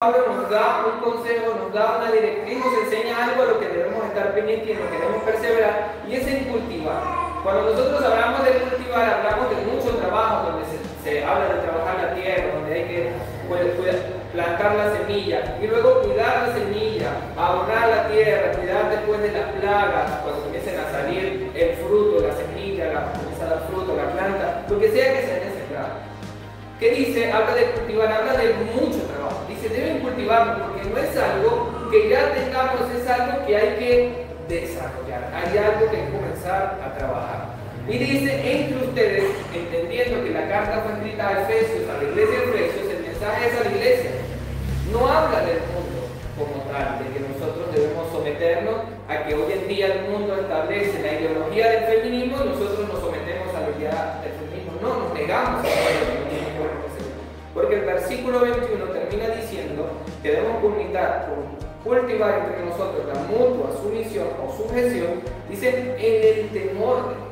Pablo nos da un consejo, nos da una directriz, nos enseña algo a lo que debemos estar pendientes y en lo que debemos perseverar, y es en cultivar. Cuando nosotros hablamos de cultivar, hablamos de mucho trabajo, donde se habla de trabajar la tierra, donde hay que plantar la semilla, y luego cuidar la semilla, abonar la tierra, cuidar después de las plagas, cuando comiencen a salir el fruto, la semilla, comienza a dar fruto, la planta, lo que sea que se haya sembrado. ¿Qué dice? Habla de cultivar, habla de mucho trabajo. Dice, deben cultivarlo porque no es algo que ya tengamos, es algo que hay que desarrollar. Hay algo que comenzar a trabajar. Y dice, entre ustedes, entendiendo que la carta fue escrita a Efesios, a la iglesia de Efesios, el mensaje es a la iglesia. No habla del mundo como tal, de que nosotros debemos someternos a que hoy en día el mundo establece la ideología del feminismo y nosotros nos sometemos a la idea del feminismo. No, nos negamos a el feminismo. Porque el versículo 21 termina diciendo que debemos cultivar entre nosotros la mutua sumisión o sujeción, dice, en el temor de Dios.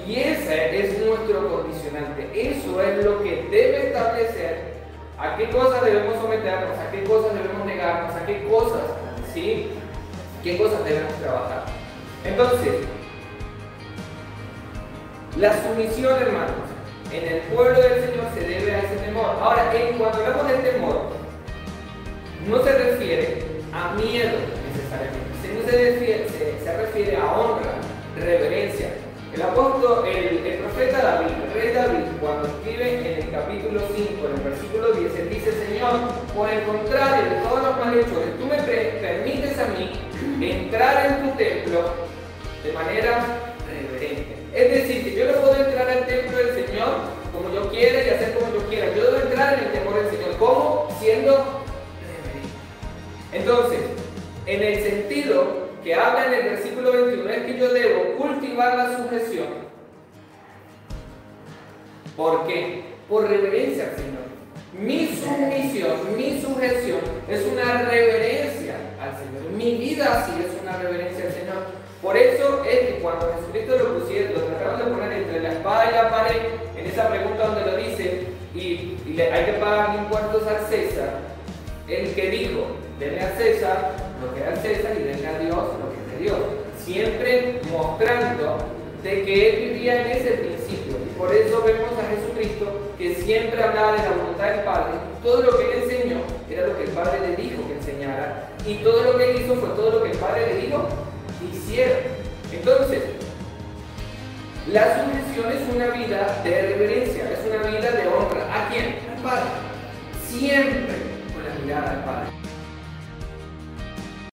Y ese es nuestro condicionante. Eso es lo que debe establecer a qué cosas debemos someternos, a qué cosas debemos negarnos, a qué cosas, ¿sí? ¿Qué cosas debemos trabajar? Entonces, la sumisión, hermanos, en el pueblo del Señor se debe a ese temor. Ahora, cuando hablamos del temor, no se refiere a miedo necesariamente, se refiere a honra, reverencia. El apóstol, el profeta David, el rey David, cuando escribe en el capítulo 5, en el versículo 10, él dice, Señor, por el contrario de todos los malhechores, tú me permites a mí entrar en tu templo de manera reverente. Es decir, que yo no puedo entrar al templo del Señor como yo quiera y hacer como yo quiera. Yo debo entrar en el temor del Señor. ¿Cómo? Siendo reverente. Entonces, en el sentido que habla en el versículo 21, es que yo debo cultivar la sujeción. ¿Por qué? Por reverencia al Señor. Mi sumisión, mi sujeción es una reverencia al Señor. Mi vida así es una reverencia al Señor. Por eso es que cuando Jesucristo lo trataron de poner entre la espada y la pared, en esa pregunta donde lo dice, hay que pagar impuestos al César, el que dijo, denle a César lo que es al César y denle a Dios lo que es de Dios. Siempre mostrando de que él vivía en ese principio. Y por eso vemos a Jesucristo que siempre hablaba de la voluntad del Padre. Todo lo que él enseñó era lo que el Padre le dijo que enseñara. Y todo lo que él hizo fue todo lo que el Padre le dijo hicieron. Entonces, la sujeción es una vida de reverencia, es una vida de honra. ¿A quién? Al Padre. Siempre